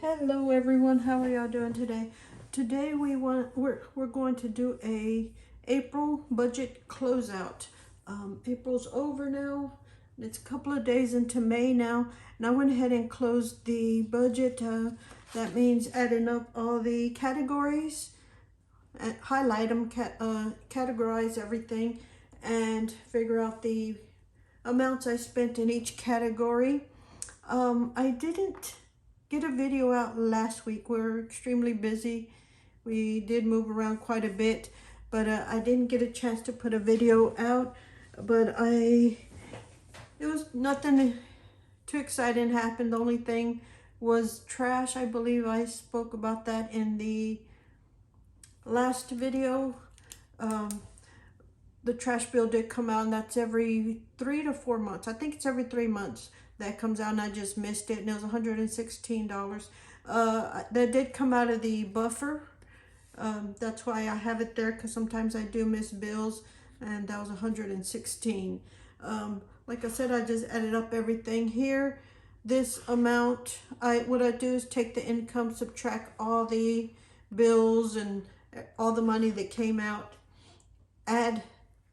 Hello everyone, how are y'all doing today? Today we're going to do a April budget closeout. April's over now. It's a couple of days into May now, and I went ahead and closed the budget. That means adding up all the categories, highlight them, categorize everything, and figure out the amounts I spent in each category. I didn't get a video out last week. We were extremely busy. We did move around quite a bit, but I didn't get a chance to put a video out. But it was nothing too exciting happened. The only thing was trash. I believe I spoke about that in the last video. The trash bill did come out, and that's every 3 to 4 months. I think it's every 3 months that comes out, and I just missed it, and it was $116. That did come out of the buffer. That's why I have it there, because sometimes I do miss bills, and that was $116. Like I said, I just added up everything here. This amount, what I do is take the income, subtract all the bills and all the money that came out, add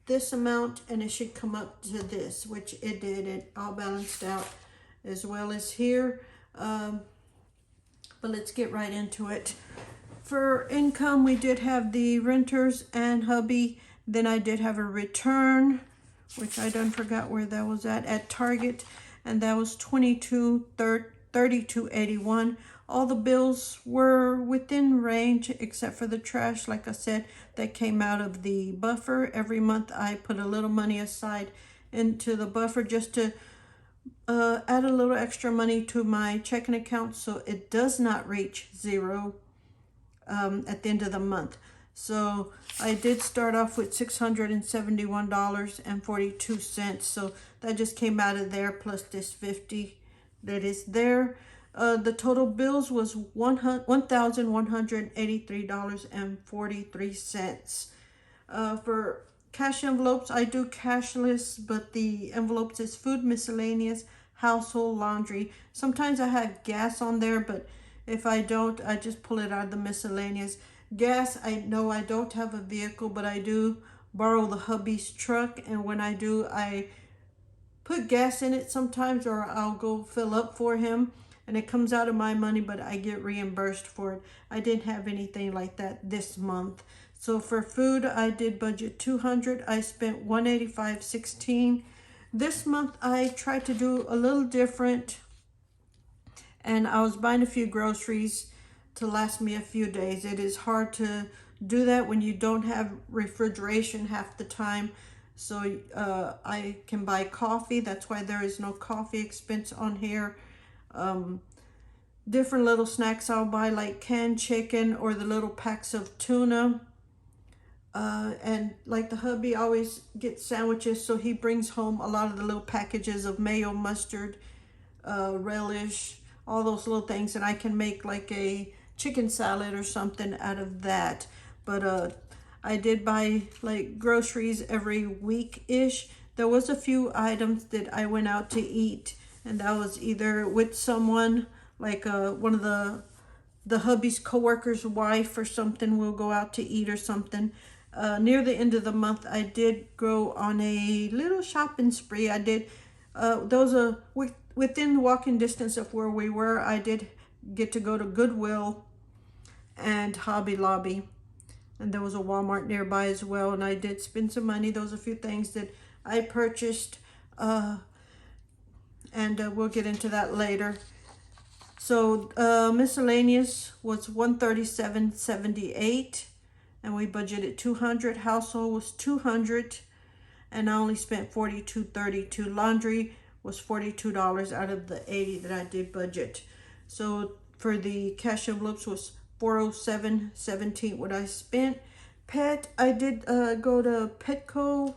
this amount, and it should come up to this, which it did. It all balanced out as well as here. But let's get right into it. For income, we did have the renters and hubby. Then I did have a return, which I done forgot where that was at Target, and that was $32.81. All the bills were within range except for the trash, like I said, that came out of the buffer. Every month I put a little money aside into the buffer just to add a little extra money to my checking account so it does not reach zero at the end of the month. So I did start off with $671.42. So that just came out of there, plus this 50 that is there. The total bills was $1,183.43. For cash envelopes, I do cashless, but the envelopes is food, miscellaneous, household, laundry. Sometimes I have gas on there, but if I don't, I just pull it out of the miscellaneous. Gas, I know I don't have a vehicle, but I do borrow the hubby's truck, and when I do, I put gas in it sometimes, or I'll go fill up for him, and it comes out of my money, but I get reimbursed for it. I didn't have anything like that this month. So for food, I did budget $200. I spent $185.16. This month, I tried to do a little different, and I was buying a few groceries to last me a few days. It is hard to do that when you don't have refrigeration half the time. So I can buy coffee. That's why there is no coffee expense on here. Different little snacks I'll buy, like canned chicken or the little packs of tuna. And like the hubby always gets sandwiches, so he brings home a lot of the little packages of mayo, mustard, relish, all those little things, and I can make like a chicken salad or something out of that. But I did buy like groceries every week-ish. There was a few items that I went out to eat, and that was either with someone, like one of the hubby's coworker's wife or something. We'll go out to eat or something. Near the end of the month, I did go on a little shopping spree. I did, those are within walking distance of where we were. I did get to go to Goodwill and Hobby Lobby, and there was a Walmart nearby as well, and I did spend some money. Those are a few things that I purchased, and we'll get into that later. So miscellaneous was $137.78, and we budgeted $200. Household was $200, and I only spent $42.32. Laundry was $42 out of the $80 that I did budget. So for the cash envelopes was $407.17 what I spent. Pet, I did go to Petco,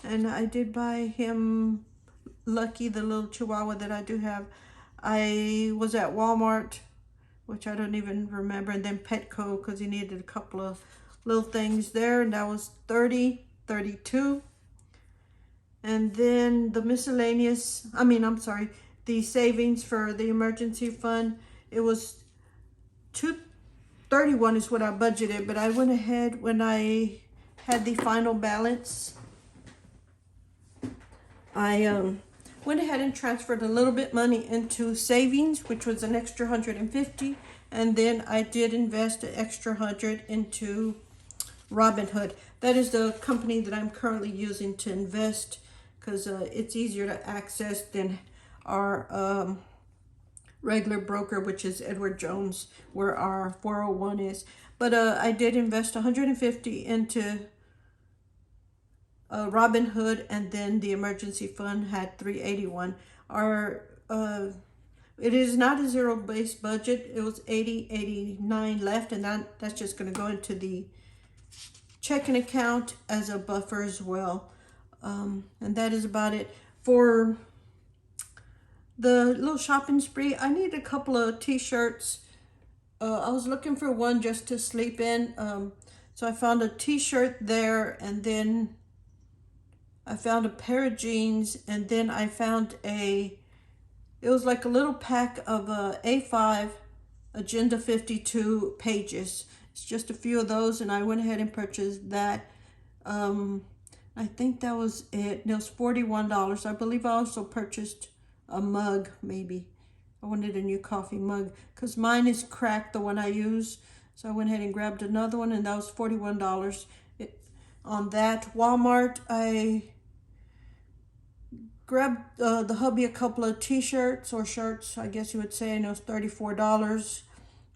and I did buy him Lucky, the little chihuahua that I do have. I was at Walmart, which I don't even remember, and then Petco because he needed a couple of little things there, and that was $30.32. And then the miscellaneous, the savings for the emergency fund, it was 231 is what I budgeted, but I went ahead when I had the final balance. I went ahead and transferred a little bit money into savings, which was an extra 150, and then I did invest an extra 100 into Robinhood. That is the company that I'm currently using to invest, because it's easier to access than our regular broker, which is Edward Jones, where our 401 is. But I did invest 150 into Robinhood, and then the emergency fund had 381. Our it is not a zero-based budget. It was 89 left, and that's just going to go into the checking account as a buffer as well. And that is about it. For the little shopping spree, I need a couple of t-shirts. I was looking for one just to sleep in. So I found a t-shirt there, and then I found a pair of jeans, and then I found it was like a little pack of A5 Agenda 52 pages. It's just a few of those, and I went ahead and purchased that. I think that was it. It was $41. I believe I also purchased a mug, maybe. I wanted a new coffee mug because mine is cracked, the one I use. So I went ahead and grabbed another one, and that was $41 on that. Walmart, I grabbed the hubby a couple of t-shirts or shirts, I guess you would say, and it was $34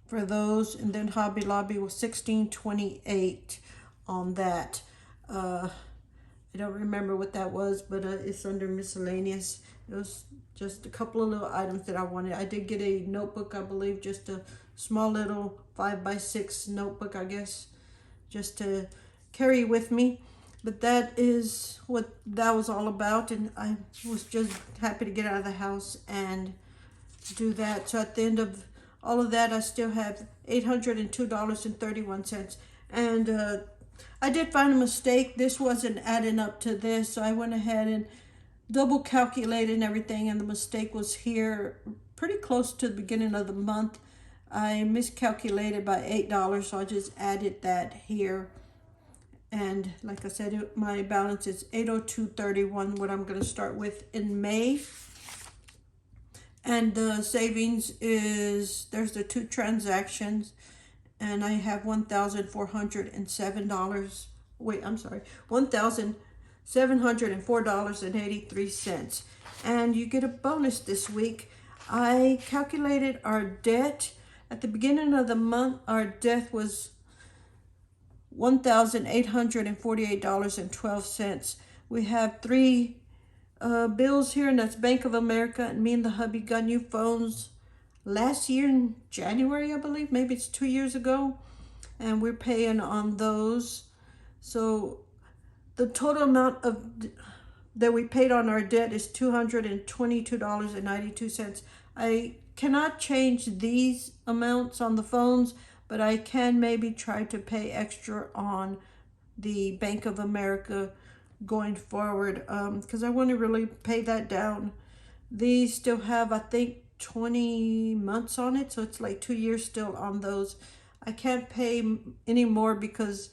for those. And then Hobby Lobby was $16.28 on that. I don't remember what that was, but it's under miscellaneous. It was just a couple of little items that I wanted. I did get a notebook, I believe, just a small little 5x6 notebook, I guess, just to carry with me. But that is what that was all about, and I was just happy to get out of the house and do that. So at the end of all of that, I still have $802.31. And I did find a mistake. This wasn't adding up to this, so I went ahead and double calculated and everything, and the mistake was here pretty close to the beginning of the month. I miscalculated by $8, so I just added that here. And like I said, my balance is $802.31, what I'm going to start with in May. And the savings is, there's the two transactions, and I have $1,407. Wait, I'm sorry, $1,704.83. And you get a bonus this week. I calculated our debt. At the beginning of the month, our debt was $1,848.12. We have three bills here, and that's Bank of America, and me and the hubby got new phones last year in January, I believe. Maybe it's 2 years ago, and we're paying on those. So the total amount that we paid on our debt is $222.92. I cannot change these amounts on the phones, but I can maybe try to pay extra on the Bank of America going forward, because I want to really pay that down. These still have, I think, 20 months on it, so it's like 2 years still on those. I can't pay any more because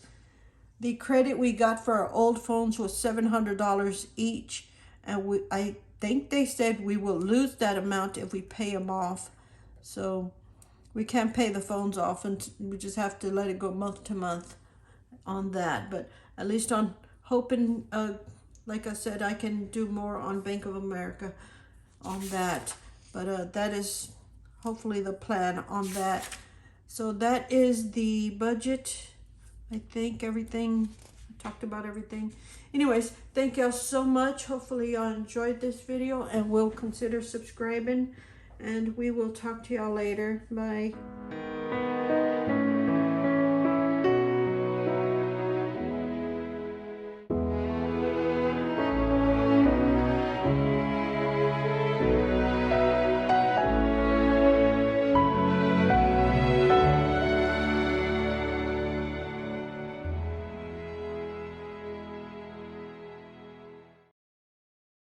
the credit we got for our old phones was $700 each, and I think they said we will lose that amount if we pay them off. So we can't pay the phones off, and we just have to let it go month to month on that. But at least I'm hoping, like I said, I can do more on Bank of America on that. But that is hopefully the plan on that. So that is the budget. I think everything, I talked about everything. Anyways, thank y'all so much. Hopefully y'all enjoyed this video and will consider subscribing. And we will talk to y'all later. Bye.